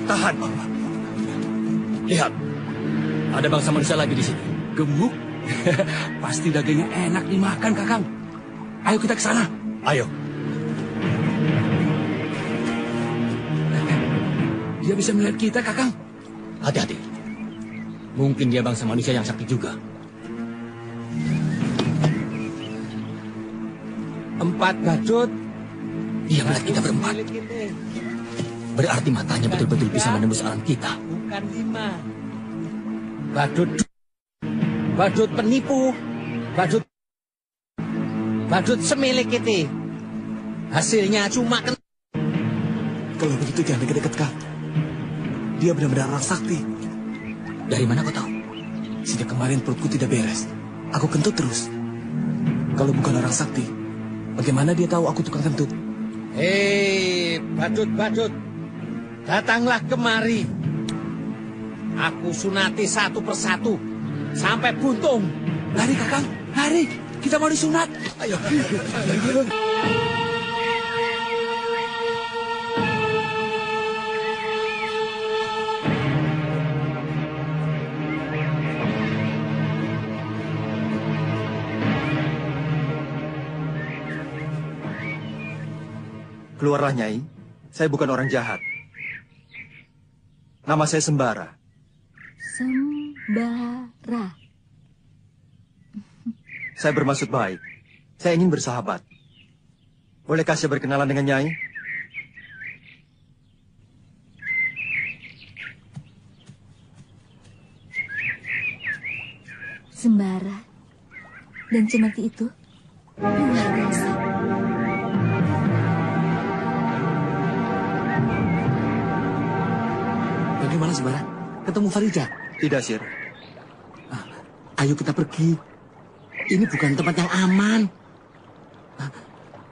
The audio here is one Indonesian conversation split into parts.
Tahan. Lihat, ada bangsa manusia lagi di sini. Gemuk? Pasti dagingnya enak dimakan, Kakang. Ayo kita ke sana. Ayo. Dia bisa melihat kita, Kakang. Hati-hati. Mungkin dia bangsa manusia yang sakti juga. 4 badut. Dia melihat kita berempat. Berarti matanya betul-betul bisa menembus alam kita. Bukan 5. Badut penipu. Badut semilik kita. Hasilnya cuma Kalau begitu jangan dekat-dekat, Kak. Dia benar-benar orang sakti. Dari mana kau tahu? Sejak kemarin perutku tidak beres. Aku kentut terus. Kalau bukan orang sakti, bagaimana dia tahu aku tukang kentut? Hei, badut-badut. Datanglah kemari. Aku sunati satu persatu. Sampai buntung. Lari, Kakang. Lari. Kita mau disunat. Ayo. Keluarlah, Nyai. Saya bukan orang jahat. Nama saya Sembara. Sembara. Saya bermaksud baik. Saya ingin bersahabat. Bolehkah saya berkenalan dengan Nyai? Sembara. Dan cemeti itu luar biasa. Bagaimana, Sembara? Ketemu Farida? Tidak, Sir. Ayo kita pergi. Ini bukan tempat yang aman.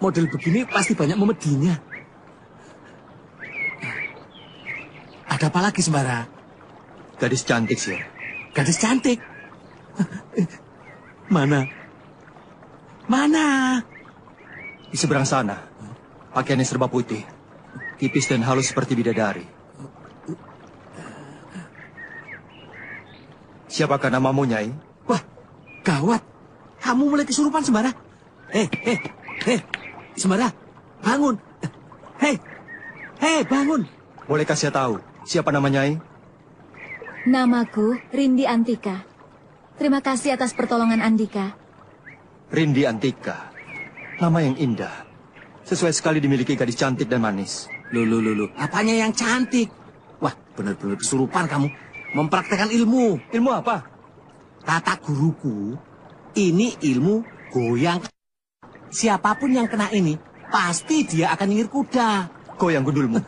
Model begini pasti banyak memedinya. Ada apa lagi, Sembara? Gadis cantik, Sir. Gadis cantik? Mana? Mana? Di seberang sana. Pakaiannya serba putih. Tipis dan halus seperti bidadari. Siapakah namamu, Nyai? Wah, gawat. Kamu mulai kesurupan, Sembara. Sembara, bangun. Bangun. Bolehkah saya tahu siapa nama Nyai? Namaku Rindi Antika. Terima kasih atas pertolongan Andika. Rindi Antika. Nama yang indah. Sesuai sekali dimiliki gadis cantik dan manis. Loh. Apanya yang cantik? Wah, benar-benar kesurupan kamu. Mempraktekkan ilmu. Ilmu apa? Kata guruku, ini ilmu goyang. Siapapun yang kena ini, pasti dia akan nyengir kuda. Goyang gundulmu.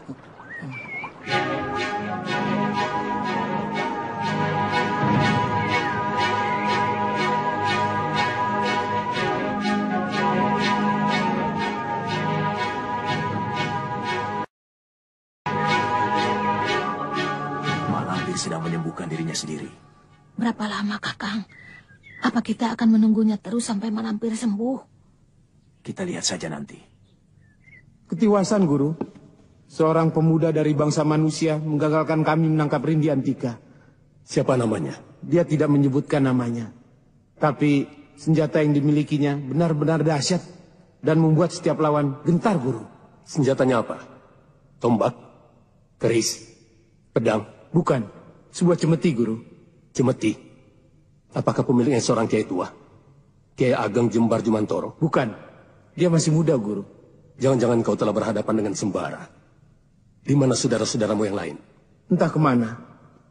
Sedang menyembuhkan dirinya sendiri. Berapa lama, Kakang? Apa kita akan menunggunya terus sampai Malampir sembuh? Kita lihat saja nanti. Ketiwasan, Guru. Seorang pemuda dari bangsa manusia menggagalkan kami menangkap Rindi Antika. Siapa namanya? Dia tidak menyebutkan namanya. Tapi senjata yang dimilikinya benar-benar dahsyat dan membuat setiap lawan gentar, Guru. Senjatanya apa? Tombak? Keris? Pedang? Bukan. Sebuah cemeti, Guru. Cemeti? Apakah pemiliknya seorang kiai tua? Kiai Ageng Jembar Jumantoro? Bukan. Dia masih muda, Guru. Jangan-jangan kau telah berhadapan dengan Sembara. Di mana saudara-saudaramu yang lain? Entah kemana.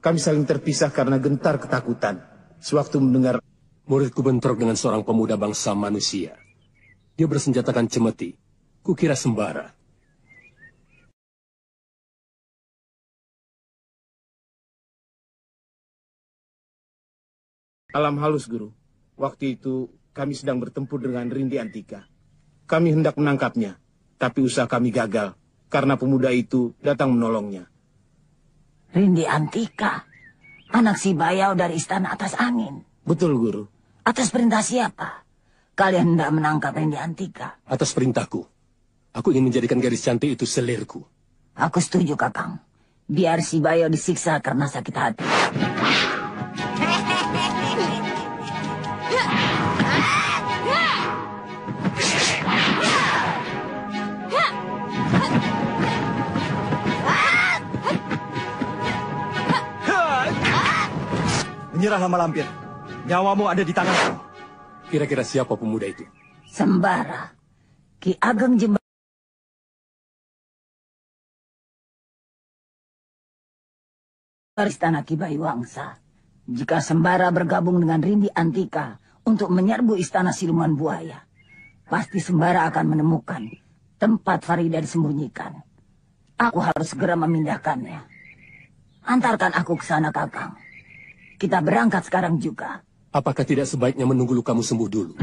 Kami saling terpisah karena gentar ketakutan. Sewaktu mendengar Muridku bentrok dengan seorang pemuda bangsa manusia. Dia bersenjatakan cemeti. Kukira sembara. alam halus, Guru. Waktu itu kami sedang bertempur dengan Rindi Antika. Kami hendak menangkapnya, tapi usaha kami gagal karena pemuda itu datang menolongnya. Rindi Antika, anak si Bayau dari Istana Atas Angin. Betul, Guru. Atas perintah siapa kalian hendak menangkap Rindi Antika? Atas perintahku. Aku ingin menjadikan gadis cantik itu selirku. Aku setuju, Kakang. Biar si Bayau disiksa karena sakit hati. Menyerahlah Malampir. Nyawamu ada di tanganku. Kira-kira siapa pemuda itu? Sembara, Ki Ageng Jember. Istana Ki Bayuwangsa. Jika Sembara bergabung dengan Rindi Antika untuk menyerbu Istana Siluman Buaya, pasti Sembara akan menemukan tempat Farida disembunyikan. Aku harus segera memindahkannya. Antarkan aku ke sana, Kakang. Kita berangkat sekarang juga. Apakah tidak sebaiknya menunggu lukamu sembuh dulu?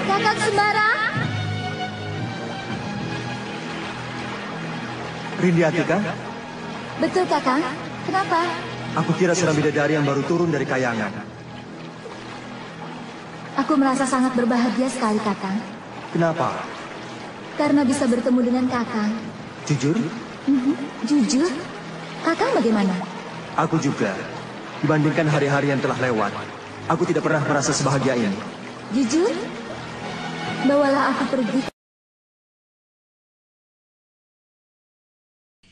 Kakang Sembara? Rindi Antika? Betul, Kakang. Kenapa? Aku kira seorang bidadari yang baru turun dari kayangan. Aku merasa sangat berbahagia sekali, Kakang. Kenapa? Karena bisa bertemu dengan Kakang. Jujur? Jujur? Kakang bagaimana? Aku juga. Dibandingkan hari-hari yang telah lewat, aku tidak pernah merasa sebahagia ini. Jujur? Bawalah aku pergi.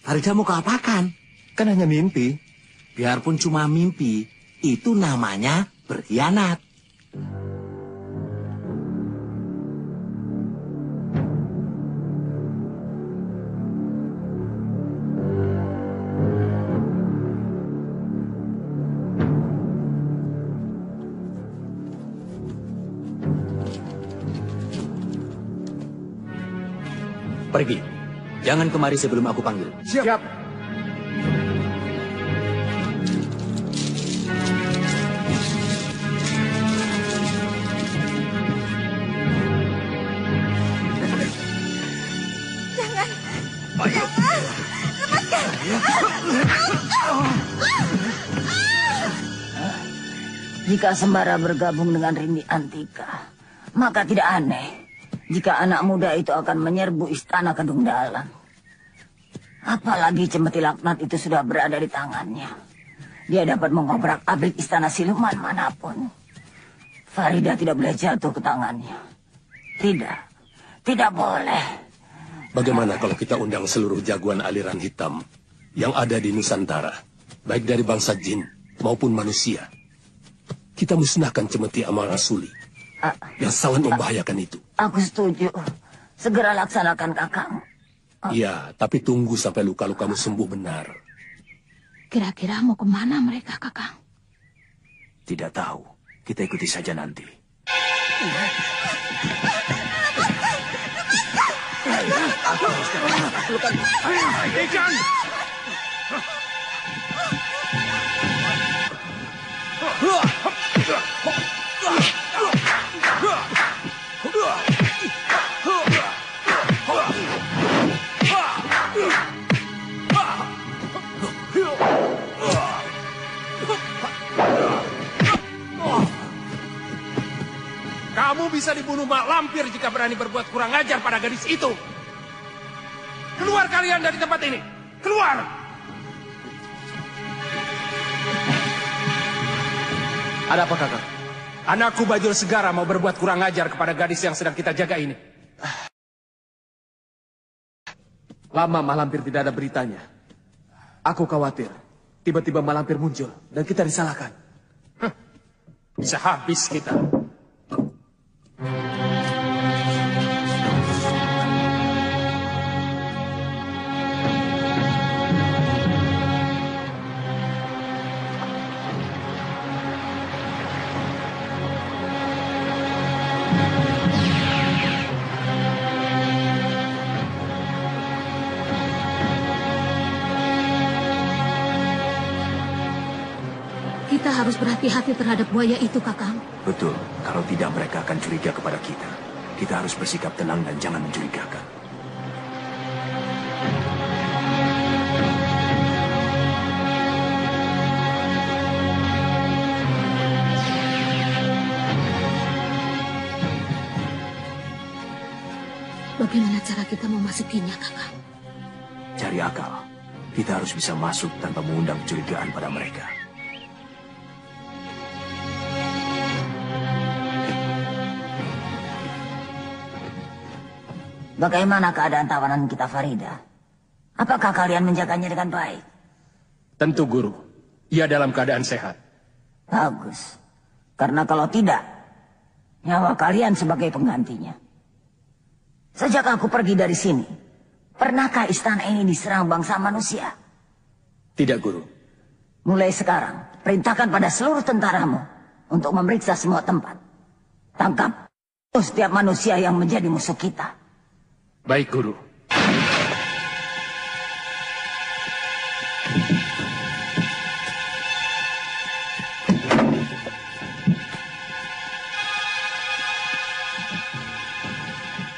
Farida mau keapakan? Kan hanya mimpi. Biarpun cuma mimpi, itu namanya berkhianat. Pergi. Jangan kemari sebelum aku panggil. Siap. Jika Sembara bergabung dengan Rindi Antika, maka tidak aneh jika anak muda itu akan menyerbu Istana Kedungdalang. Apalagi cemeti laknat itu sudah berada di tangannya. Dia dapat mengobrak-abrik Istana Siluman manapun. Farida tidak boleh jatuh ke tangannya. Tidak, tidak boleh. Bagaimana kalau kita undang seluruh jagoan aliran hitam yang ada di Nusantara, baik dari bangsa jin maupun manusia? Kita musnahkan cemeti amal rasuli yang sangat membahayakan itu. Aku setuju. Segera laksanakan, Kakang. Iya, tapi tunggu sampai luka-lukamu sembuh benar. Kira-kira mau kemana mereka, Kakang? Tidak tahu. Kita ikuti saja nanti. Kamu bisa dibunuh Mak Lampir jika berani berbuat kurang ajar pada gadis itu. Keluar kalian dari tempat ini. Keluar! Ada apa, Kakak? Anakku Bajul Segara mau berbuat kurang ajar kepada gadis yang sedang kita jaga ini. Lama Mak Lampir tidak ada beritanya. Aku khawatir Tiba-tiba malampir muncul dan kita disalahkan. Bisa habis kita. Kita harus berhati-hati terhadap buaya itu, Kakang. Betul, kalau tidak mereka akan curiga kepada kita. Kita harus bersikap tenang dan jangan mencurigakan. Bagaimana cara kita memasukinya, Kakang? Cari akal. Kita harus bisa masuk tanpa mengundang kecurigaan pada mereka. Bagaimana keadaan tawanan kita, Farida? Apakah kalian menjaganya dengan baik? Tentu, Guru. Ia dalam keadaan sehat. Bagus. Karena kalau tidak, nyawa kalian sebagai penggantinya. Sejak aku pergi dari sini, pernahkah istana ini diserang bangsa manusia? Tidak, Guru. Mulai sekarang, perintahkan pada seluruh tentaramu untuk memeriksa semua tempat. Tangkap setiap manusia yang menjadi musuh kita. Baik, Guru.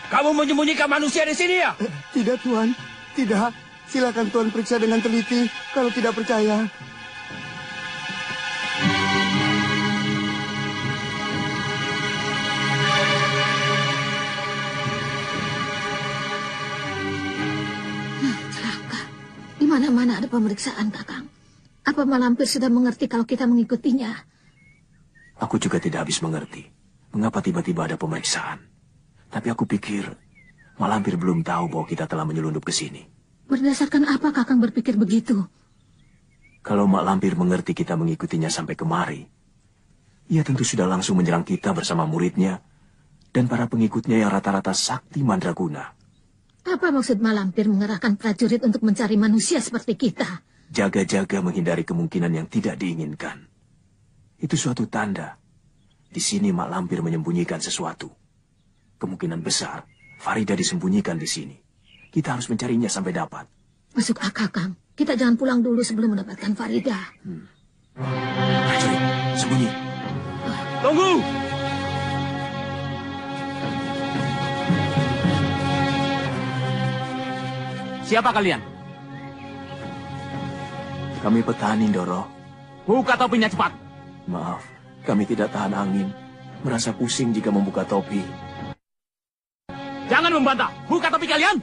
Kamu menyembunyikan manusia di sini ya? Tidak, Tuan. Tidak. Silakan Tuan periksa dengan teliti kalau tidak percaya. Di mana-mana ada pemeriksaan, Kakang. Apa malampir sudah mengerti kalau kita mengikutinya? Aku juga tidak habis mengerti. Mengapa tiba-tiba ada pemeriksaan? Tapi aku pikir malampir belum tahu bahwa kita telah menyelundup ke sini. Berdasarkan apa Kakang berpikir begitu? Kalau Mak Lampir mengerti kita mengikutinya sampai kemari, ia tentu sudah langsung menyerang kita bersama muridnya dan para pengikutnya yang rata-rata sakti mandraguna. Apa maksud Malampir mengerahkan prajurit untuk mencari manusia seperti kita? Jaga-jaga menghindari kemungkinan yang tidak diinginkan. Itu suatu tanda. Di sini Mak Lampir menyembunyikan sesuatu. Kemungkinan besar Farida disembunyikan di sini. Kita harus mencarinya sampai dapat. Masuk akal, Kang. Kita jangan pulang dulu sebelum mendapatkan Farida. Prajurit, sembunyi. Tunggu! Siapa kalian? Kami petani, Ndoro. Buka topinya cepat. Maaf, kami tidak tahan angin. Merasa pusing jika membuka topi. Jangan membantah. Buka topi kalian.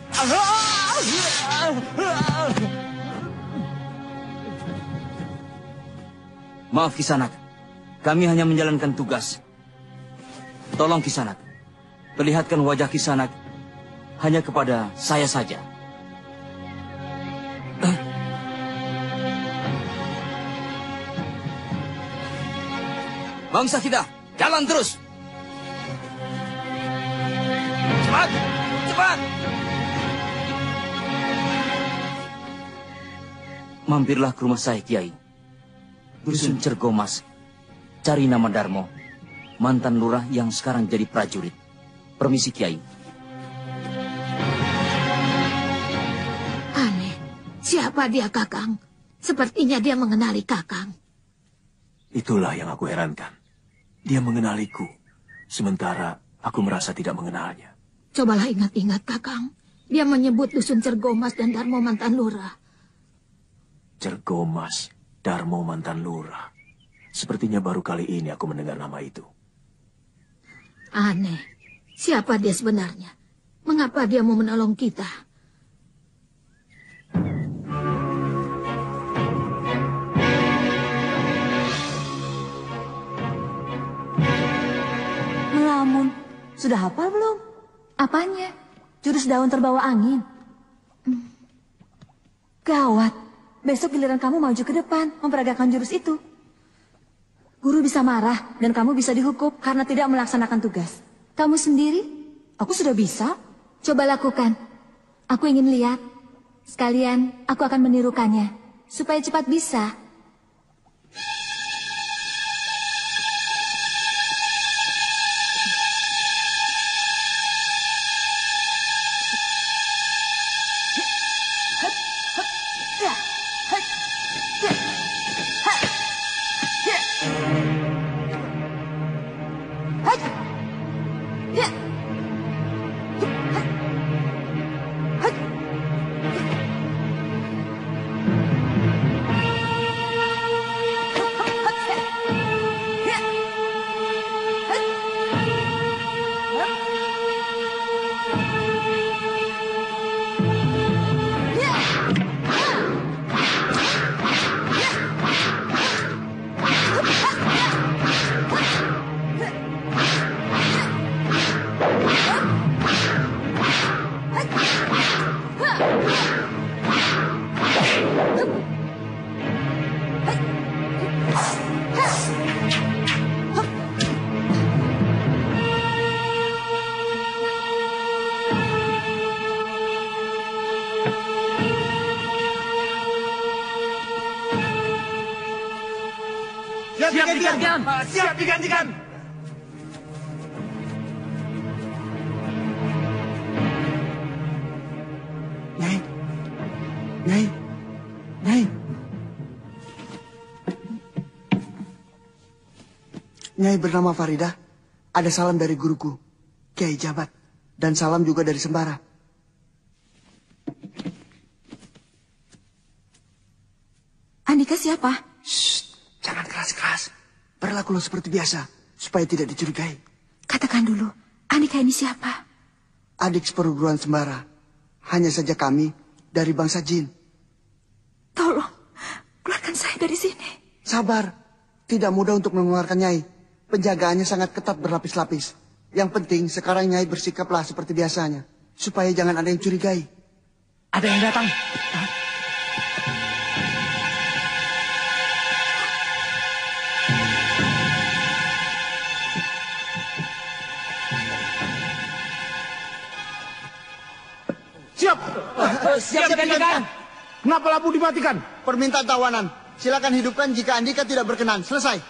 Maaf, Kisanak. Kami hanya menjalankan tugas. Tolong, Kisanak. Perlihatkan wajah Kisanak hanya kepada saya saja. Bangsa kita, jalan terus. Cepat, cepat. Mampirlah ke rumah saya, Kiai. Dusun Cergomas. Cari nama Darmo, mantan lurah yang sekarang jadi prajurit. Permisi, Kiai. Aneh. Siapa dia, Kakang? Sepertinya dia mengenali Kakang. Itulah yang aku herankan. Dia mengenaliku, sementara aku merasa tidak mengenalnya. Cobalah ingat-ingat, Kakang. Dia menyebut Dusun Cergomas dan Darmo mantan lurah. Cergomas, Darmo mantan lurah. Sepertinya baru kali ini aku mendengar nama itu. Aneh. Siapa dia sebenarnya? Mengapa dia mau menolong kita? Melamun. Sudah hafal belum? Apanya? Jurus daun terbawa angin. Gawat. Besok giliran kamu maju ke depan, memperagakan jurus itu. Guru bisa marah dan kamu bisa dihukum karena tidak melaksanakan tugas. Kamu sendiri? Aku sudah bisa. Coba lakukan. Aku ingin lihat. Sekalian, aku akan menirukannya. Supaya cepat bisa. Siap digantikan. Nyai. Nyai. Nyai. Nyai bernama Farida. Ada salam dari guruku, Kiai Jabat. Dan salam juga dari Sembara. Andika siapa? Shh, jangan keras-keras. Berlakulah seperti biasa, supaya tidak dicurigai. Katakan dulu, Andika ini siapa? Adik seperguruan Sembara. Hanya saja kami dari bangsa jin. Tolong, keluarkan saya dari sini. Sabar, tidak mudah untuk mengeluarkan Nyai. Penjagaannya sangat ketat berlapis-lapis. Yang penting sekarang Nyai bersikaplah seperti biasanya. Supaya jangan ada yang curigai. Ada yang datang. Siap digantikan. Kenapa lampu dimatikan? Permintaan tawanan. Silakan hidupkan jika Andika tidak berkenan. Selesai.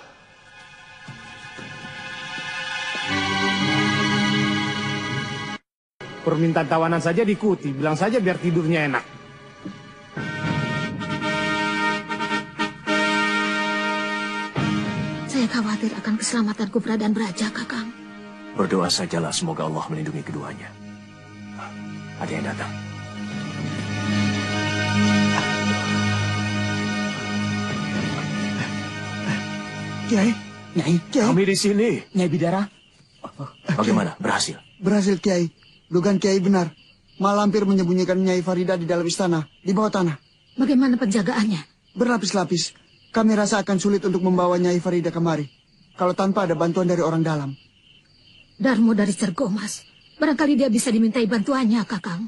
Permintaan tawanan saja diikuti. Bilang saja biar tidurnya enak. Saya khawatir akan keselamatanku dan Braja, Kakang. Berdoa sajalah semoga Allah melindungi keduanya. Ada yang datang. Kiai, Nyai, Kiai. kami di sini. Nyai Bidara. Bagaimana? Berhasil? Berhasil, Kiai. Dugaan Kiai benar. Malampir menyembunyikan Nyai Farida di dalam istana, di bawah tanah. Bagaimana penjagaannya? Berlapis-lapis. Kami rasa akan sulit untuk membawa Nyai Farida kemari. Kalau tanpa ada bantuan dari orang dalam. Darmo dari Cergomas. Barangkali dia bisa dimintai bantuannya, Kakang.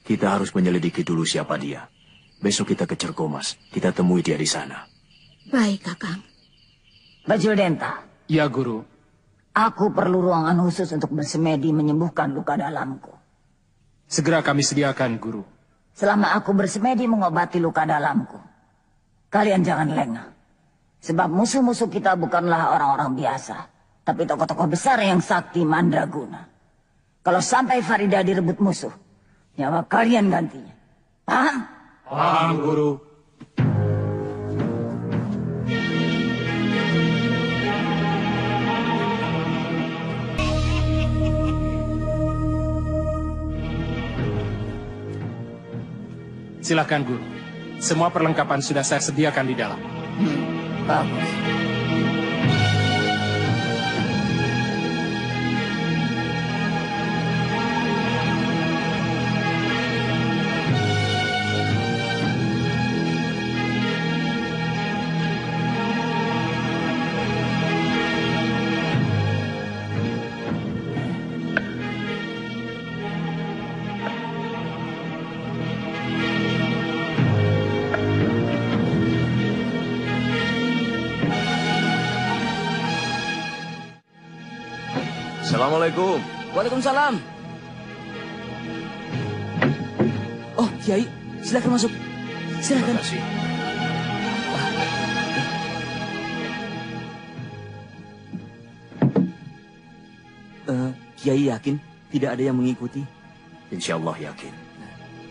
Kita harus menyelidiki dulu siapa dia. Besok kita ke Cergomas. Kita temui dia di sana. Baik, Kakang. Bajildenta. Ya, Guru. Aku perlu ruangan khusus untuk bersemedi menyembuhkan luka dalamku. Segera kami sediakan, Guru. Selama aku bersemedi mengobati luka dalamku, kalian jangan lengah. Sebab musuh-musuh kita bukanlah orang-orang biasa, tapi tokoh-tokoh besar yang sakti mandraguna. Kalau sampai Farida direbut musuh, nyawa kalian gantinya. Paham? Paham, Guru. Silakan, Guru. Semua perlengkapan sudah saya sediakan di dalam. Bagus. Assalamualaikum. Waalaikumsalam. Oh, Kiai, silakan masuk. Silakan. Terima kasih. Kiai yakin tidak ada yang mengikuti? Insya Allah yakin.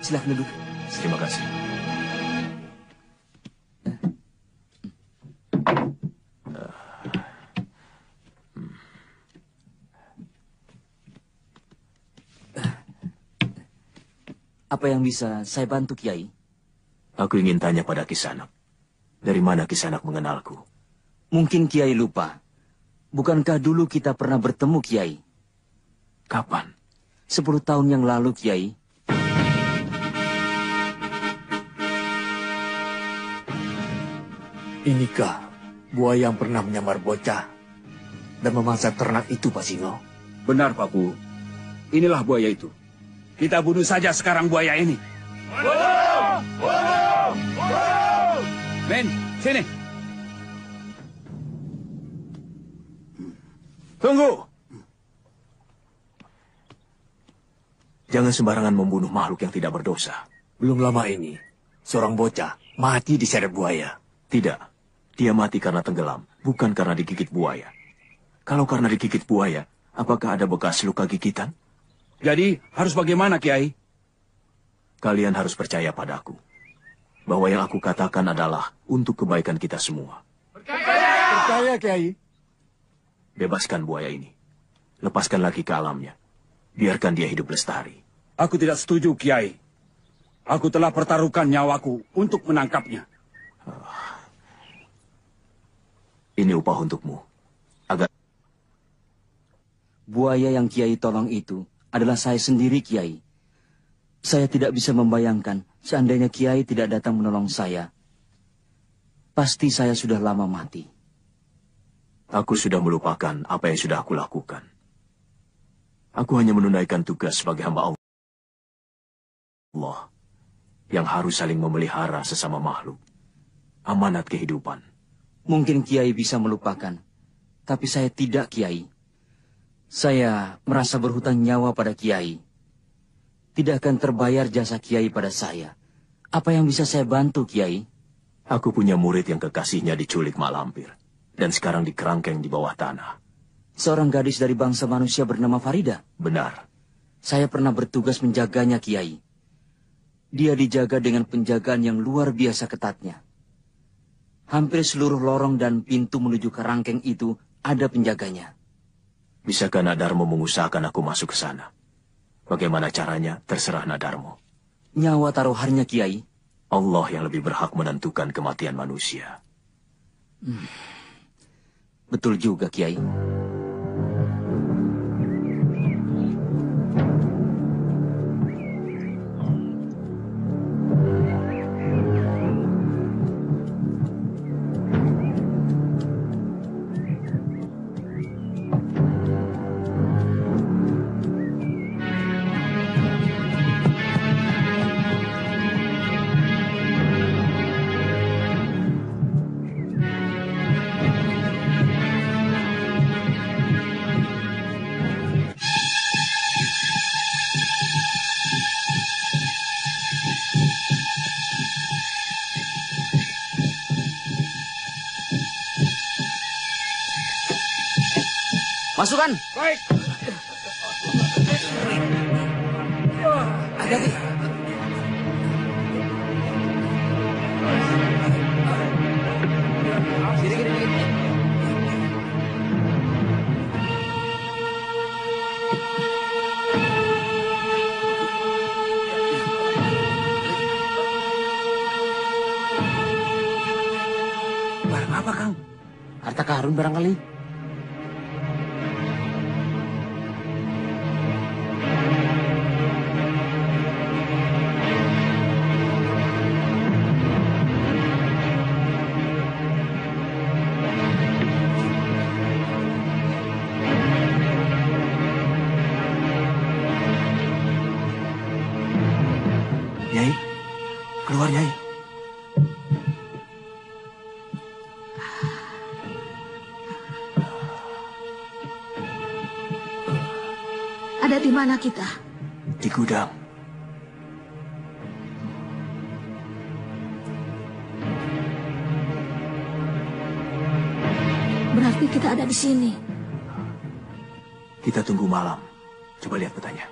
Silakan duduk. Terima kasih. Apa yang bisa saya bantu, Kiai? Aku ingin tanya pada Kisanak. Dari mana Kisanak mengenalku? Mungkin Kiai lupa. Bukankah dulu kita pernah bertemu, Kiai? Kapan? 10 tahun yang lalu, Kiai. Inikah buaya yang pernah menyamar bocah dan memangsa ternak itu, Pak Singo? Benar, Pak Bu. Inilah buaya itu. Kita bunuh saja sekarang buaya ini. Men, sini. Tunggu! Jangan sembarangan membunuh makhluk yang tidak berdosa. Belum lama ini, seorang bocah mati diseret buaya. Tidak, dia mati karena tenggelam, bukan karena digigit buaya. Kalau karena digigit buaya, apakah ada bekas luka gigitan? Jadi, harus bagaimana, Kiai? Kalian harus percaya padaku. Bahwa yang aku katakan adalah untuk kebaikan kita semua. Percaya, Kiai. Bebaskan buaya ini. Lepaskan lagi ke alamnya. Biarkan dia hidup lestari. Aku tidak setuju, Kiai. Aku telah pertaruhkan nyawaku untuk menangkapnya. Ini upah untukmu. Agar buaya yang Kiai tolong itu adalah saya sendiri, Kiai. Saya tidak bisa membayangkan seandainya Kiai tidak datang menolong saya. Pasti saya sudah lama mati. Aku sudah melupakan apa yang sudah aku lakukan. Aku hanya menunaikan tugas sebagai hamba Allah yang harus saling memelihara sesama makhluk. Amanat kehidupan. Mungkin Kiai bisa melupakan, tapi saya tidak, Kiai. Saya merasa berhutang nyawa pada Kiai. Tidak akan terbayar jasa Kiai pada saya. Apa yang bisa saya bantu, Kiai? Aku punya murid yang kekasihnya diculik mak lampir. Dan sekarang dikerangkeng di bawah tanah. Seorang gadis dari bangsa manusia bernama Farida? Benar. Saya pernah bertugas menjaganya, Kiai. Dia dijaga dengan penjagaan yang luar biasa ketatnya. Hampir seluruh lorong dan pintu menuju kerangkeng itu ada penjaganya. Bisakah Nadarmo mengusahakan aku masuk ke sana? Bagaimana caranya, terserah Nadarmo. Nyawa taruhannya, Kiai. Allah yang lebih berhak menentukan kematian manusia. Betul juga, Kiai. Masukkan. Baik. Hati-hati. Barang apa, Kang? Harta karun barangkali. Nyai, keluar Nyai. Ada di mana kita? Di gudang. Berarti kita ada di sini. Kita tunggu malam. Coba lihat petanya.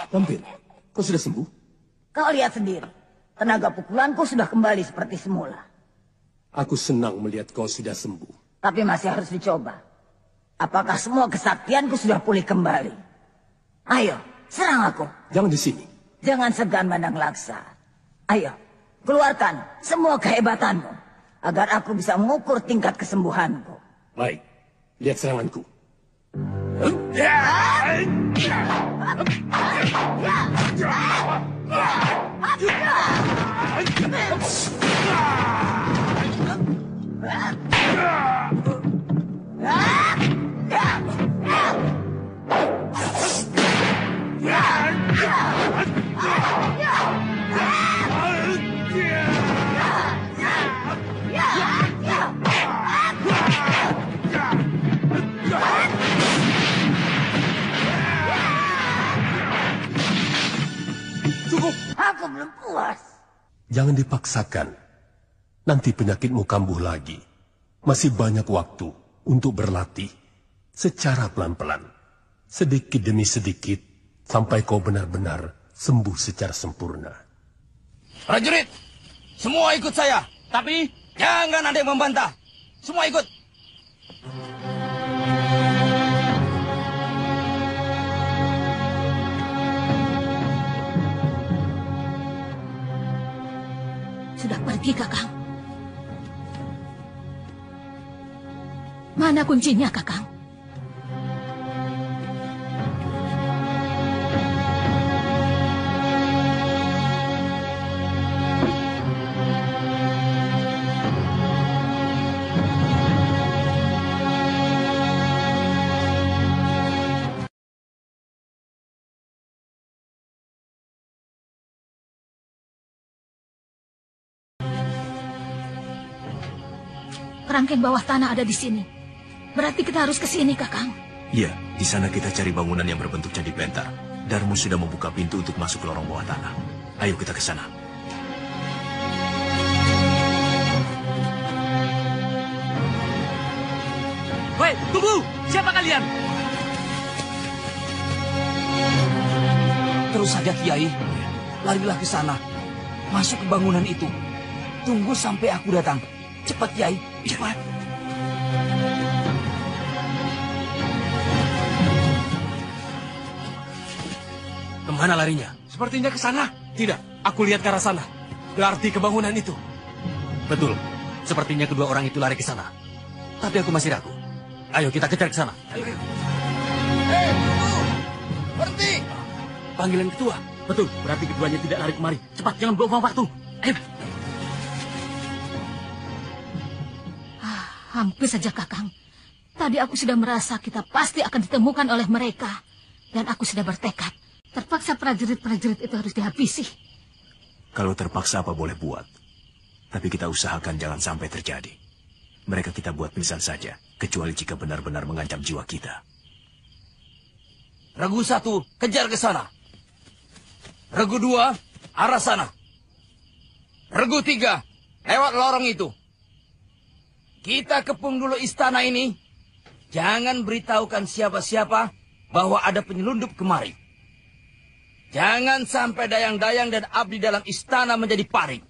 Lampir, kau sudah sembuh? Kau lihat sendiri. Tenaga pukulanku sudah kembali seperti semula. Aku senang melihat kau sudah sembuh. Tapi masih harus dicoba. Apakah semua kesaktianku sudah pulih kembali? Ayo, serang aku. Jangan di sini. Jangan segan Mandang Laksa. Ayo, keluarkan semua kehebatanmu. Agar aku bisa mengukur tingkat kesembuhanku. Baik, lihat seranganku. Cukup. Aku belum puas. Jangan dipaksakan. Nanti penyakitmu kambuh lagi. Masih banyak waktu untuk berlatih secara pelan-pelan. Sedikit demi sedikit sampai kau benar-benar sembuh secara sempurna. Prajurit, semua ikut saya. Tapi jangan ada yang membantah. Semua ikut. Sudah pergi, Kakang. Mana kuncinya, Kakang? Kerangkeng bawah tanah ada di sini. Berarti kita harus ke sini, Kakang. Iya, di sana kita cari bangunan yang berbentuk candi pentar. Darmo sudah membuka pintu untuk masuk ke lorong bawah tanah. Ayo kita ke sana. Woi, tunggu! Siapa kalian? Terus saja, Kiai. Larilah ke sana. Masuk ke bangunan itu. Tunggu sampai aku datang. Cepat, Kiai. Cepat. Kemana larinya? Sepertinya ke sana. Tidak, aku lihat ke arah sana. Berarti ke bangunan itu. Betul. Sepertinya kedua orang itu lari ke sana. Tapi aku masih ragu. Ayo kita kejar ke sana. Hei, berhenti! Panggilan ketua. Betul, berarti keduanya tidak lari kemari. Cepat, jangan buang waktu. Ayo. Hampir saja, Kakang. Tadi aku sudah merasa kita pasti akan ditemukan oleh mereka. Dan aku sudah bertekad. Terpaksa prajurit-prajurit itu harus dihabisi. Kalau terpaksa apa boleh buat. Tapi kita usahakan jangan sampai terjadi. Mereka kita buat pingsan saja. Kecuali jika benar-benar mengancam jiwa kita. Regu 1, kejar ke sana. Regu 2, arah sana. Regu 3, lewat lorong itu. Kita kepung dulu istana ini. Jangan beritahukan siapa-siapa bahwa ada penyelundup kemari. Jangan sampai dayang-dayang dan abdi dalam istana menjadi paring.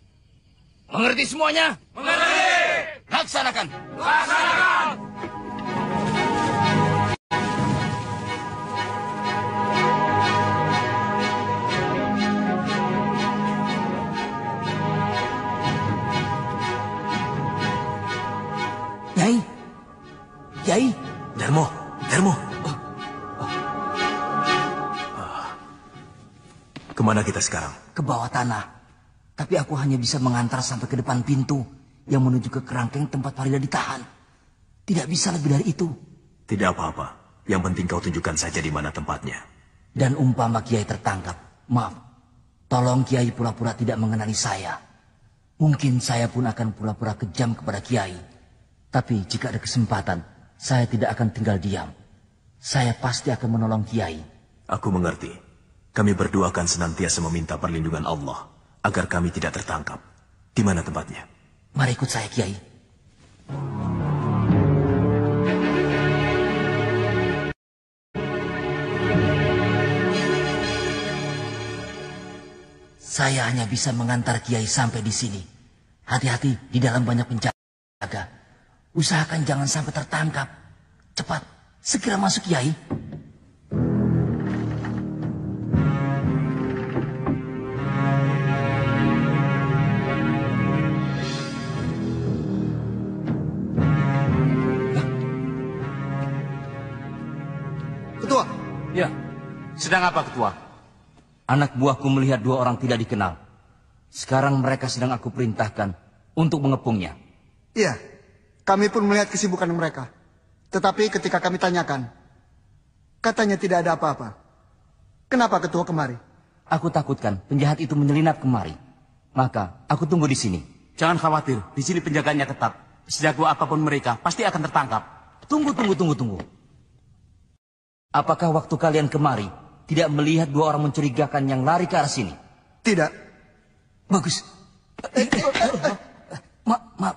Mengerti semuanya? Mengerti! Laksanakan! Laksanakan! Nyai! Nyai! Darmo! Darmo! Kemana kita sekarang? Ke bawah tanah. Tapi aku hanya bisa mengantar sampai ke depan pintu yang menuju ke kerangkeng tempat Farida ditahan. Tidak bisa lebih dari itu. Tidak apa-apa. Yang penting kau tunjukkan saja di mana tempatnya. Dan umpama Kiai tertangkap, maaf, tolong Kiai pura-pura tidak mengenali saya. Mungkin saya pun akan pura-pura kejam kepada Kiai. Tapi jika ada kesempatan, saya tidak akan tinggal diam. Saya pasti akan menolong Kiai. Aku mengerti. Kami berdua akan senantiasa meminta perlindungan Allah agar kami tidak tertangkap. Di mana tempatnya? Mari ikut saya, Kiai. Saya hanya bisa mengantar Kiai sampai di sini. Hati-hati, di dalam banyak penjaga. Usahakan jangan sampai tertangkap. Cepat, segera masuk, Kiai. Ketua. Ya, sedang apa, Ketua? Anak buahku melihat dua orang tidak dikenal. Sekarang mereka sedang aku perintahkan untuk mengepungnya. Iya, kami pun melihat kesibukan mereka. Tetapi ketika kami tanyakan, katanya tidak ada apa-apa. Kenapa Ketua kemari? Aku takutkan penjahat itu menyelinap kemari. Maka aku tunggu di sini. Jangan khawatir, di sini penjaganya ketat. Sejago apapun mereka, pasti akan tertangkap. Tunggu. Apakah waktu kalian kemari tidak melihat dua orang mencurigakan yang lari ke arah sini? Tidak. Bagus. Maaf.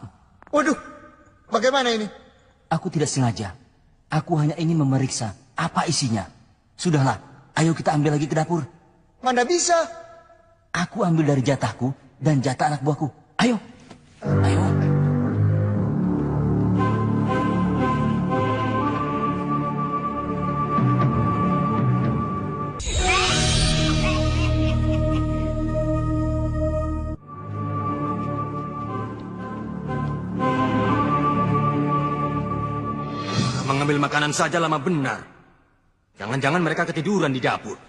Waduh, bagaimana ini? Aku tidak sengaja. Aku hanya ingin memeriksa apa isinya. Sudahlah, ayo kita ambil lagi ke dapur. Mana bisa? Aku ambil dari jatahku dan jatah anak buahku. Ayo. Mengambil makanan saja lama benar. Jangan-jangan mereka ketiduran di dapur.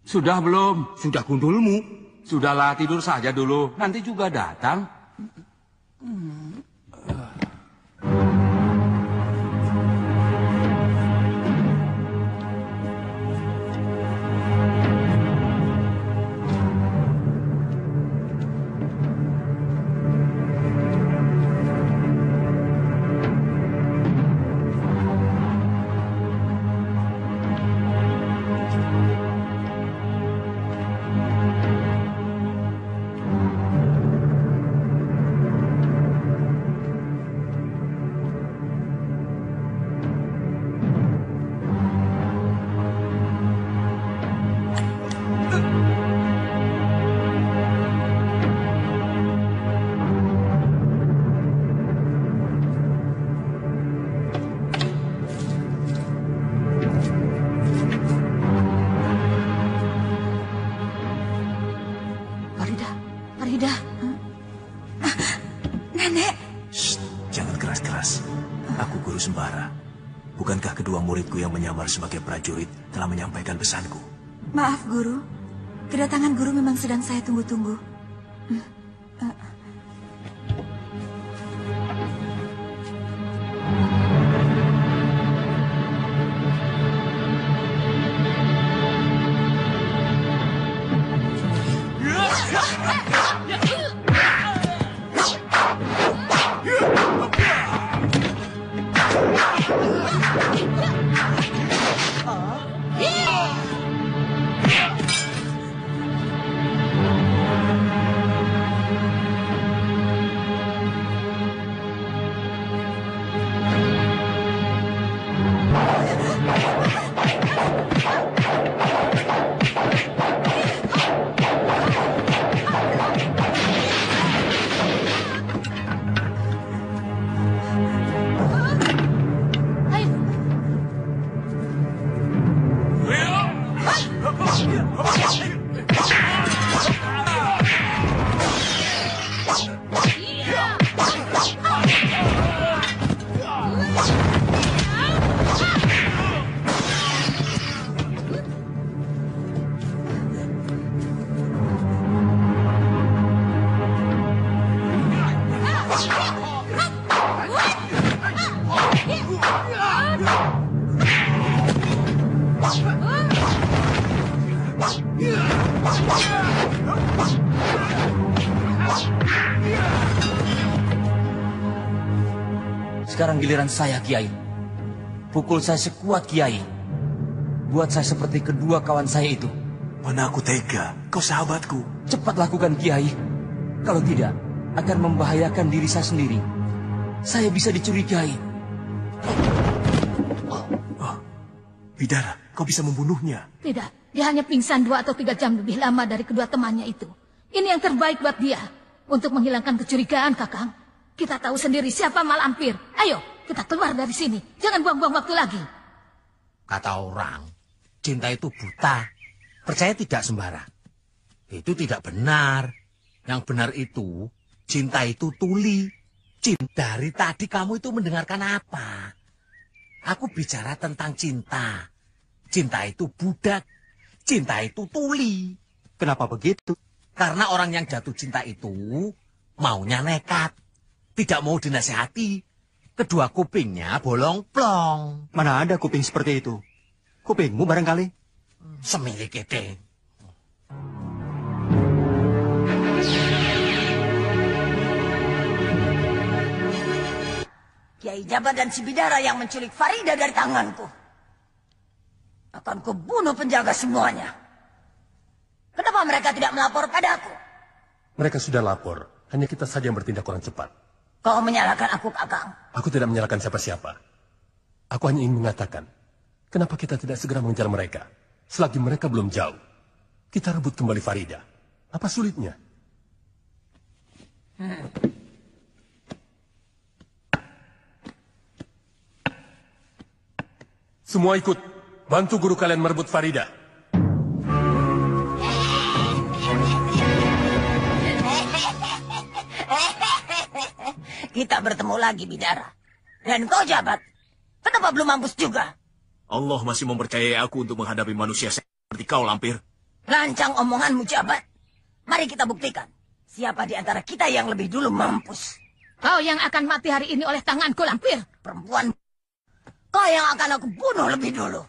Sudah belum? Sudah gundulmu. Sudahlah, tidur saja dulu. Nanti juga datang. Farida. Nenek. Shh, jangan keras-keras. Aku Guru Sembara. Bukankah kedua muridku yang menyamar sebagai prajurit telah menyampaikan pesanku? Maaf, Guru. Kedatangan Guru memang sedang saya tunggu-tunggu. Sekarang giliran saya, Kiai. Pukul saya sekuat Kiai. Buat saya seperti kedua kawan saya itu. Mana aku tega, kau sahabatku. Cepat lakukan, Kiai. Kalau tidak, akan membahayakan diri saya sendiri. Saya bisa dicurigai. Bidara, kau bisa membunuhnya. Tidak, dia hanya pingsan 2 atau 3 jam lebih lama dari kedua temannya itu. Ini yang terbaik buat dia. Untuk menghilangkan kecurigaan, Kakang. Kita tahu sendiri siapa Malampir. Ayo, kita keluar dari sini. Jangan buang-buang waktu lagi. Kata orang, cinta itu buta. Percaya tidak sembarang. Itu tidak benar. Yang benar itu, cinta itu tuli. Cinta, dari tadi kamu itu mendengarkan apa? Aku bicara tentang cinta. Cinta itu budak. Cinta itu tuli. Kenapa begitu? Karena orang yang jatuh cinta itu maunya nekat. Tidak mau dinasihati. Kedua kupingnya bolong-plong. Mana ada kuping seperti itu? Kupingmu barangkali? Semilik kete. Kiai Jabat dan si Bidara yang menculik Farida dari tanganku. Akan kubunuh penjaga semuanya. Kenapa mereka tidak melapor padaku? Mereka sudah lapor. Hanya kita saja yang bertindak kurang cepat. Kau menyalahkan aku, Kakang. Aku tidak menyalahkan siapa-siapa. Aku hanya ingin mengatakan, kenapa kita tidak segera mengejar mereka? Selagi mereka belum jauh. Kita rebut kembali Farida. Apa sulitnya? Semua ikut. Bantu guru kalian merebut Farida. Kita bertemu lagi, Bidara. Dan kau, Jabat. Kenapa belum mampus juga? Allah masih mempercayai aku untuk menghadapi manusia seperti kau, Lampir. Lancang omonganmu, Jabat. Mari kita buktikan. Siapa di antara kita yang lebih dulu mampus. Kau yang akan mati hari ini oleh tanganku, Lampir. Perempuan. Kau yang akan aku bunuh lebih dulu.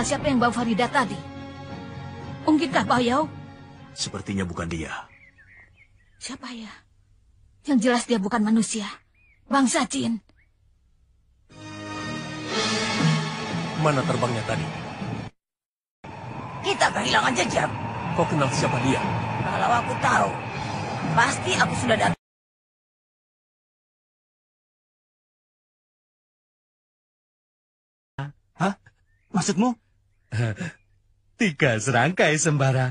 Siapa yang bawa Farida tadi? Mungkinkah Bayau? Sepertinya bukan dia. Siapa ya? Yang jelas dia bukan manusia. Bangsa jin. Kemana terbangnya tadi? Kita kehilangan jejak. Kau kenal siapa dia? Kalau aku tahu, pasti aku sudah datang. Hah? Maksudmu? 3 serangkai sembara.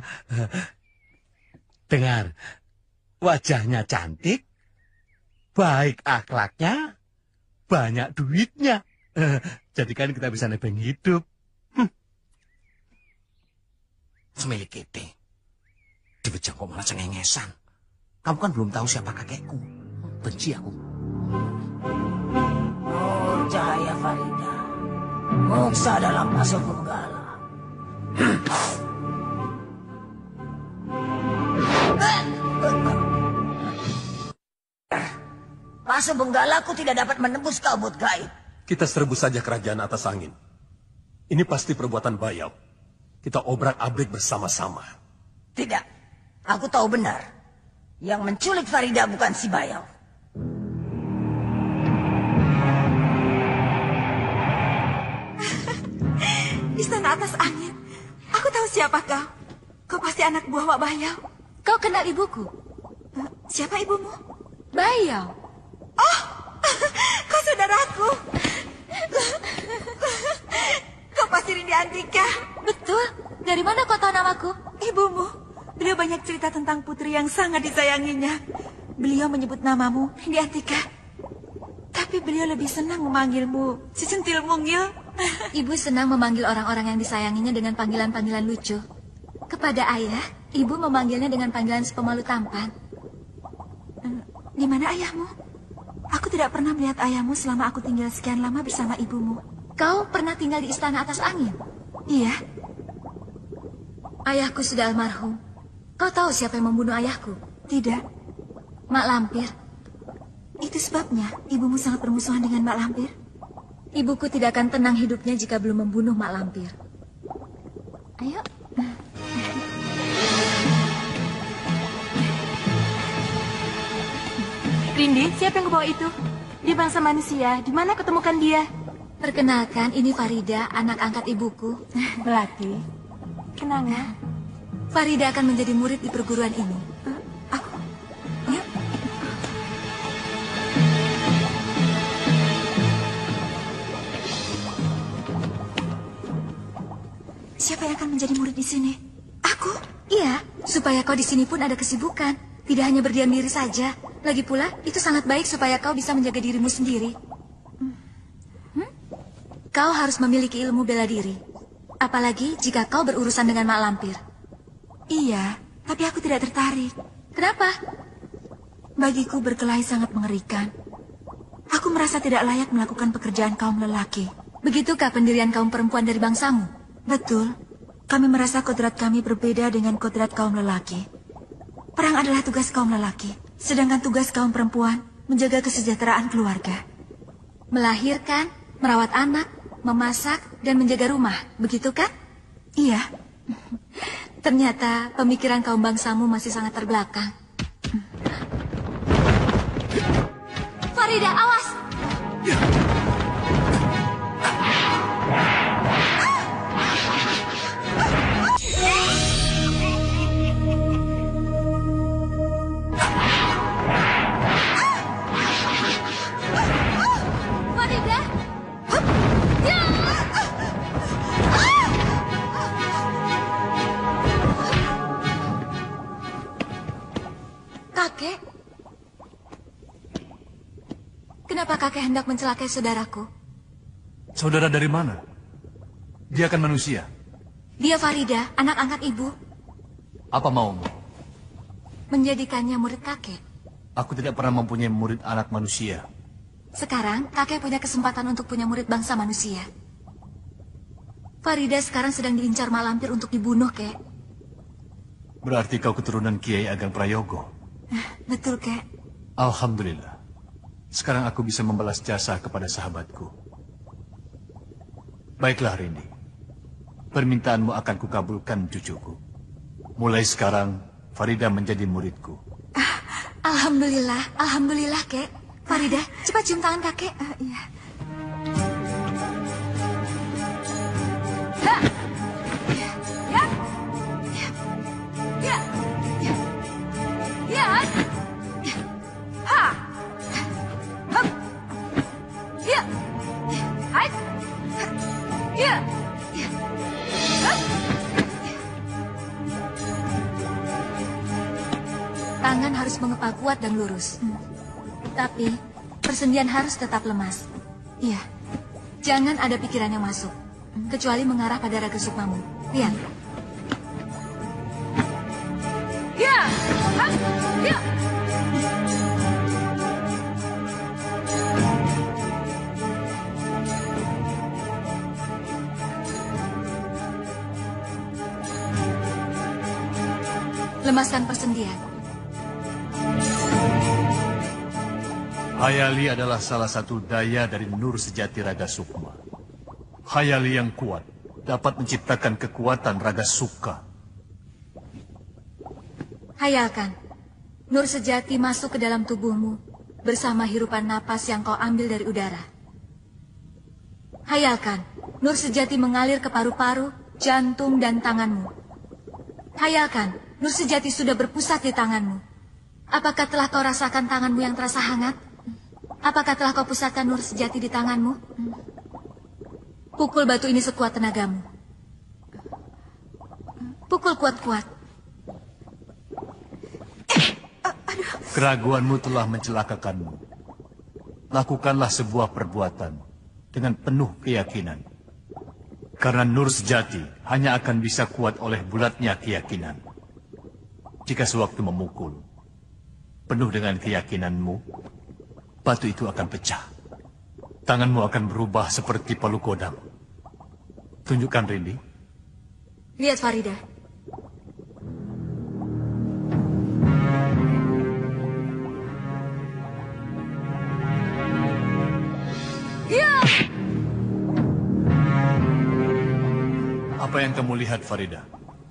Dengar, wajahnya cantik, baik akhlaknya, banyak duitnya. Jadi kan kita bisa nebeng hidup. Semilik kita. Dibejang kok malah cengengesan. Kamu kan belum tahu siapa kakekku. Benci aku. Oh, cahaya Farida. Moksa dalam Pasu Benggala. Pasu Benggalaku tidak dapat menembus kabut gaib. Kita serbu saja kerajaan atas angin. Ini pasti perbuatan Bayau. Kita obrak-abrik bersama-sama. Tidak, aku tahu benar. Yang menculik Farida bukan si Bayau. Istana atas angin. Aku tahu siapa kau. Kau pasti anak buah Wak Bayau. Kau kenal ibuku? Siapa ibumu? Bayau. Oh, kau saudaraku. Kau pasti Rindi Antika. Betul. Dari mana kau tahu namaku? Ibumu. Beliau banyak cerita tentang putri yang sangat disayanginya. Beliau menyebut namamu Rindi Antika. Tapi beliau lebih senang memanggilmu si Centil Mungil. Ibu senang memanggil orang-orang yang disayanginya dengan panggilan-panggilan lucu. Kepada ayah, ibu memanggilnya dengan panggilan sepemalu tampan. Di mana ayahmu? Aku tidak pernah melihat ayahmu selama aku tinggal sekian lama bersama ibumu. Kau pernah tinggal di istana atas angin? Iya. Ayahku sudah almarhum. Kau tahu siapa yang membunuh ayahku? Tidak. Mak Lampir. Itu sebabnya ibumu sangat bermusuhan dengan Mak Lampir. Ibuku tidak akan tenang hidupnya jika belum membunuh Mak Lampir. Ayo. Rindi, siapa yang kebawa itu? Dia bangsa manusia. Di mana ketemukan dia? Perkenalkan, ini Farida, anak angkat ibuku. Melati. Kenanga. Farida akan menjadi murid di perguruan ini. Aku? Ya. Siapa yang akan menjadi murid di sini? Aku? Iya, supaya kau di sini pun ada kesibukan. Tidak hanya berdiam diri saja. Lagi pula, itu sangat baik supaya kau bisa menjaga dirimu sendiri. Kau harus memiliki ilmu bela diri. Apalagi jika kau berurusan dengan Mak Lampir. Iya, tapi aku tidak tertarik. Kenapa? Bagiku berkelahi sangat mengerikan. Aku merasa tidak layak melakukan pekerjaan kaum lelaki. Begitukah pendirian kaum perempuan dari bangsamu? Betul. Kami merasa kodrat kami berbeda dengan kodrat kaum lelaki. Perang adalah tugas kaum lelaki, sedangkan tugas kaum perempuan menjaga kesejahteraan keluarga. Melahirkan, merawat anak, memasak, dan menjaga rumah, begitu kan? Iya. Ternyata pemikiran kaum bangsamu masih sangat terbelakang. Farida, awas! Farida! Kakek? Kenapa kakek hendak mencelakai saudaraku? Saudara dari mana? Dia kan manusia. Dia Farida, anak angkat ibu. Apa maumu? Menjadikannya murid kakek. Aku tidak pernah mempunyai murid anak manusia. Sekarang kakek punya kesempatan untuk punya murid bangsa manusia. Farida sekarang sedang diincar Mak Lampir untuk dibunuh, Kek. Berarti kau keturunan Kiai Ageng Prayogo. Betul, Kek. Alhamdulillah. Sekarang aku bisa membalas jasa kepada sahabatku. Baiklah, Rindi. Permintaanmu akan kukabulkan, cucuku. Mulai sekarang, Farida menjadi muridku. Alhamdulillah, alhamdulillah, Kek. Farida, cepat cium tangan kakek. Iya. harus mengepal kuat dan lurus. Tapi, persendian harus tetap lemas. Iya. Jangan ada pikiran yang masuk. Kecuali mengarah pada raga sukmamu. Lihat. Ya! Hap! Ya! Lemaskan persendian. Hayali adalah salah satu daya dari nur sejati Raga Sukma. Hayali yang kuat dapat menciptakan kekuatan Raga Sukha. Hayalkan, nur sejati masuk ke dalam tubuhmu bersama hirupan napas yang kau ambil dari udara. Hayalkan, nur sejati mengalir ke paru-paru, jantung, dan tanganmu. Hayalkan, nur sejati sudah berpusat di tanganmu. Apakah telah kau rasakan tanganmu yang terasa hangat? Apakah telah kau pusatkan nur sejati di tanganmu? Pukul batu ini sekuat tenagamu. Pukul kuat-kuat. Keraguanmu telah mencelakakanmu. Lakukanlah sebuah perbuatan dengan penuh keyakinan. Karena nur sejati hanya akan bisa kuat oleh bulatnya keyakinan. Jika sewaktu memukul, penuh dengan keyakinanmu, batu itu akan pecah. Tanganmu akan berubah seperti palu kodam. Tunjukkan, Rindi. Lihat, Farida. Ya! Apa yang kamu lihat, Farida?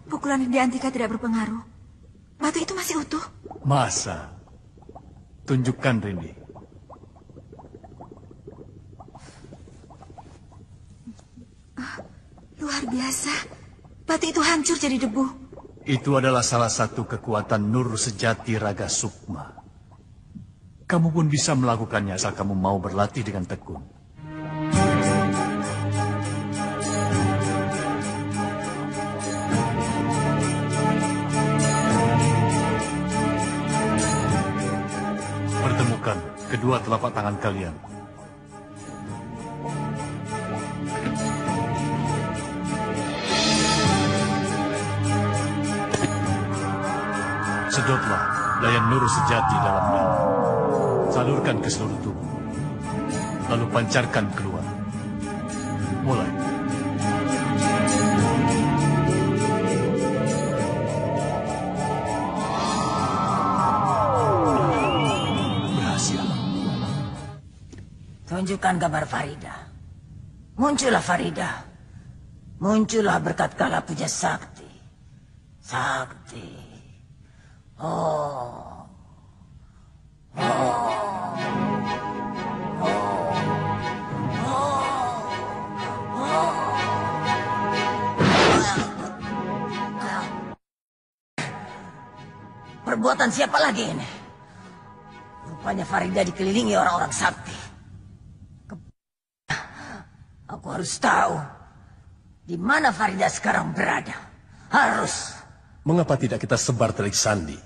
Pukulan Rindi Antika tidak berpengaruh. Batu itu masih utuh. Masa? Tunjukkan, Rindi. Luar biasa. Batu itu hancur jadi debu. Itu adalah salah satu kekuatan nur sejati Raga Sukma. Kamu pun bisa melakukannya asal kamu mau berlatih dengan tekun. Pertemukan kedua telapak tangan kalian. Sedotlah daya nur sejati dalam darah. Salurkan ke seluruh tubuh. Lalu pancarkan keluar. Mulai. Berhasil. Tunjukkan gambar Farida. Muncullah Farida. Muncullah berkat kala puja sakti. Sakti. Oh. Perbuatan siapa lagi ini? Rupanya Farida dikelilingi orang-orang sakti. Aku harus tahu di mana Farida sekarang berada. Harus. Mengapa tidak kita sebar telik sandi?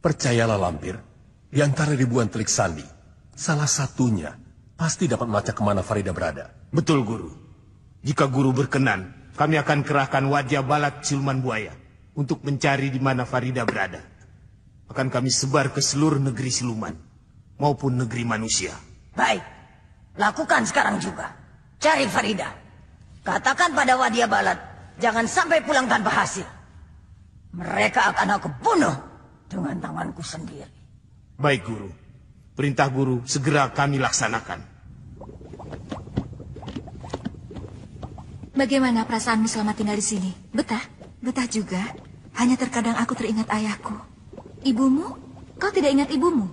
Percayalah Lampir, di antara ribuan telik sandi, salah satunya pasti dapat melacak kemana Farida berada. Betul, Guru. Jika Guru berkenan, kami akan kerahkan wajah balat siluman buaya untuk mencari di mana Farida berada. Akan kami sebar ke seluruh negeri siluman maupun negeri manusia. Baik, lakukan sekarang juga. Cari Farida. Katakan pada wadiah balat, jangan sampai pulang tanpa hasil. Mereka akan aku bunuh dengan tanganku sendiri. Baik, Guru. Perintah Guru segera kami laksanakan. Bagaimana perasaanmu selama tinggal di sini? Betah? Betah juga. Hanya terkadang aku teringat ayahku. Ibumu? Kau tidak ingat ibumu?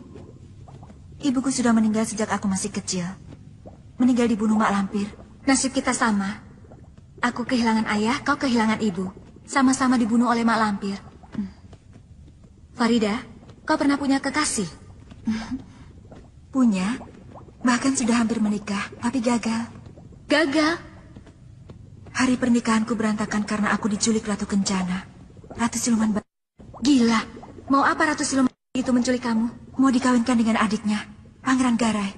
Ibuku sudah meninggal sejak aku masih kecil. Meninggal dibunuh Mak Lampir. Nasib kita sama. Aku kehilangan ayah, kau kehilangan ibu. Sama-sama dibunuh oleh Mak Lampir. Farida, kau pernah punya kekasih? Punya. Bahkan sudah hampir menikah, tapi gagal. Gagal? Hari pernikahanku berantakan karena aku diculik Ratu Kencana. Ratu Siluman. Gila. Mau apa Ratu Siluman itu menculik kamu, mau dikawinkan dengan adiknya, Pangeran Garai.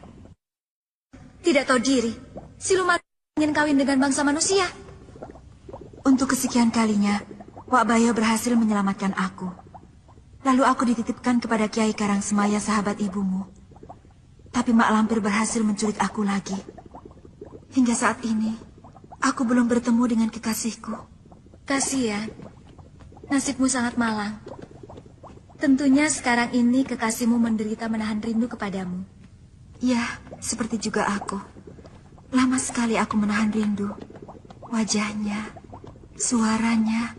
Tidak tahu diri, siluman ingin kawin dengan bangsa manusia. Untuk kesekian kalinya, Wak Bayo berhasil menyelamatkan aku. Lalu aku dititipkan kepada Kiai Karangsemaya, sahabat ibumu. Tapi Mak Lampir berhasil menculik aku lagi. Hingga saat ini, aku belum bertemu dengan kekasihku. Kasihan, nasibmu sangat malang. Tentunya sekarang ini kekasihmu menderita menahan rindu kepadamu. Ya, seperti juga aku. Lama sekali aku menahan rindu. Wajahnya, suaranya,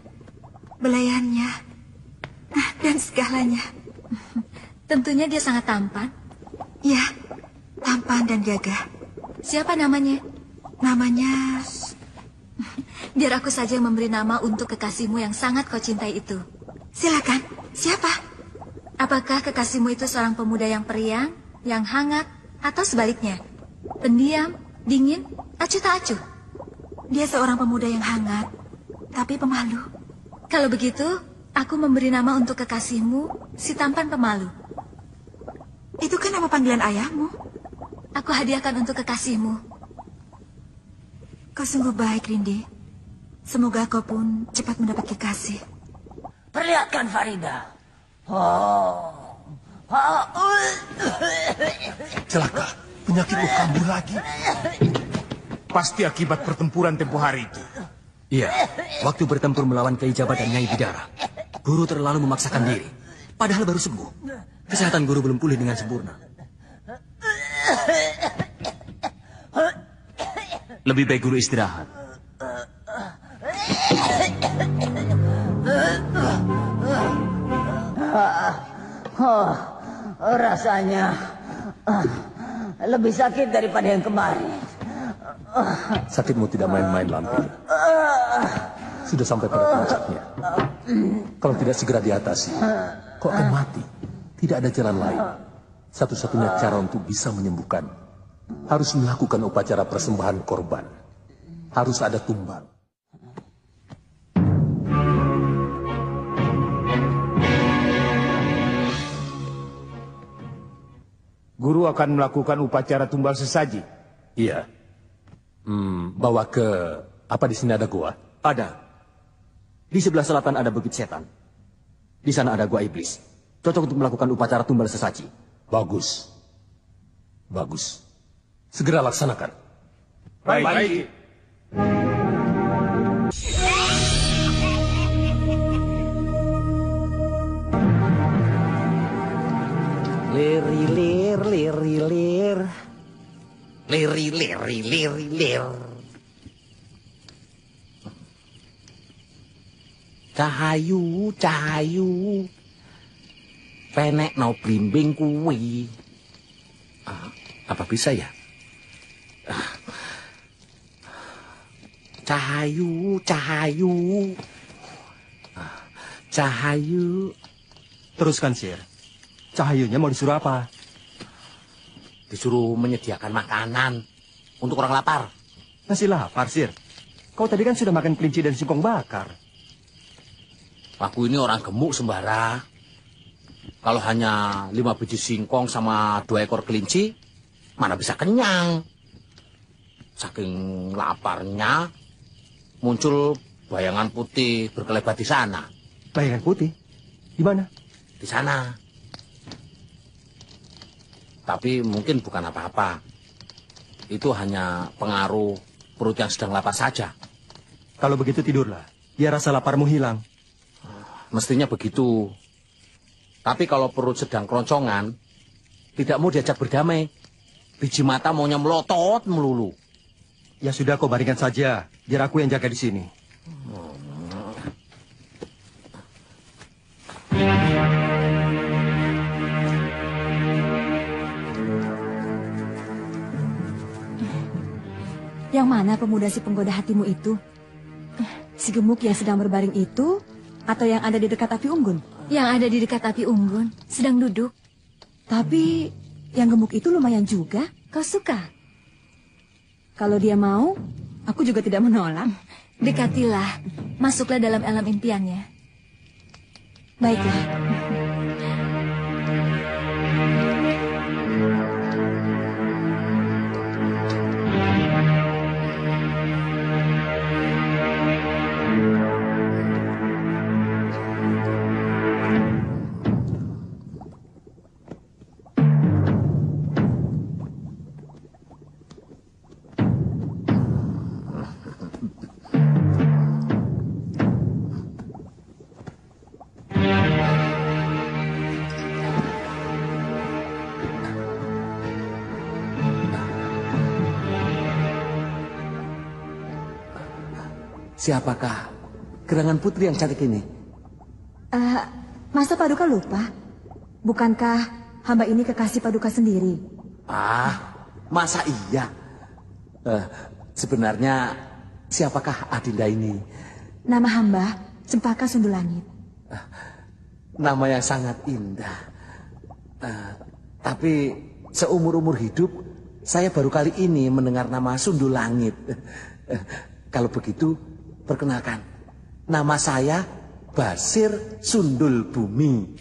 belayannya, dan segalanya. Tentunya dia sangat tampan. Ya, tampan dan gagah. Siapa namanya? Namanya... Biar aku saja yang memberi nama untuk kekasihmu yang sangat kau cintai itu. Silakan, siapa? Apakah kekasihmu itu seorang pemuda yang periang, yang hangat, atau sebaliknya? Pendiam, dingin, acuh tak acuh? Dia seorang pemuda yang hangat, tapi pemalu. Kalau begitu, aku memberi nama untuk kekasihmu, si tampan pemalu. Itu kan nama panggilan ayahmu. Aku hadiahkan untuk kekasihmu. Kau sungguh baik, Rindi. Semoga kau pun cepat mendapat kekasih. Perlihatkan Farida. Celaka, penyakitmu kambuh lagi. Pasti akibat pertempuran tempo hari itu. Iya, waktu bertempur melawan Kiai Jabat dan Nyai Bidara, guru terlalu memaksakan diri. Padahal baru sembuh. Kesehatan guru belum pulih dengan sempurna. Lebih baik guru istirahat. Rasanya lebih sakit daripada yang kemarin. Sakitmu tidak main-main, Lampir. Sudah sampai pada puncaknya. Kalau tidak segera diatasi, kau akan mati. Tidak ada jalan lain. Satu-satunya cara untuk bisa menyembuhkan harus melakukan upacara persembahan korban. Harus ada tumbang. Guru akan melakukan upacara tumbal sesaji. Iya. Bawa ke... Apa di sini ada gua? Ada. Di sebelah selatan ada Bukit Setan. Di sana ada Gua Iblis. Cocok untuk melakukan upacara tumbal sesaji. Bagus. Bagus. Segera laksanakan. Baik. Lir-lir, lir-lir. Lir-lir, lir-lir. Cahayu, cahayu. Penek no blimbing kuwi. Apa bisa ya? Cahayu, cahayu. Cahayu. Teruskan, Sir. Cahayunya mau disuruh apa? Disuruh menyediakan makanan untuk orang lapar. Masih lapar, Sir. Kau tadi kan sudah makan kelinci dan singkong bakar. Aku ini orang gemuk, Sembara. Kalau hanya 5 biji singkong sama 2 ekor kelinci, mana bisa kenyang. Saking laparnya, muncul bayangan putih berkelebat di sana. Bayangan putih? Di mana? Di sana. Tapi mungkin bukan apa-apa. Itu hanya pengaruh perut yang sedang lapar saja. Kalau begitu tidurlah. Biar rasa laparmu hilang. Mestinya begitu. Tapi kalau perut sedang keroncongan, tidak mau diajak berdamai. Biji mata maunya melotot melulu. Ya sudah, kau baringkan saja. Biar aku yang jaga di sini. Yang mana pemuda si penggoda hatimu itu? Si gemuk yang sedang berbaring itu? Atau yang ada di dekat api unggun? Yang ada di dekat api unggun, sedang duduk. Tapi yang gemuk itu lumayan juga. Kau suka? Kalau dia mau, aku juga tidak menolak. Dekatilah, masuklah dalam alam impiannya. Baiklah. Siapakah gerangan putri yang cantik ini? Masa Paduka lupa? Bukankah hamba ini kekasih Paduka sendiri? Masa iya? Sebenarnya siapakah Adinda ini? Nama hamba Cempaka Sundulangit. Nama yang sangat indah. Tapi seumur-umur hidup saya baru kali ini mendengar nama Sundulangit. Kalau begitu, perkenalkan, nama saya Basir Sundul Bumi.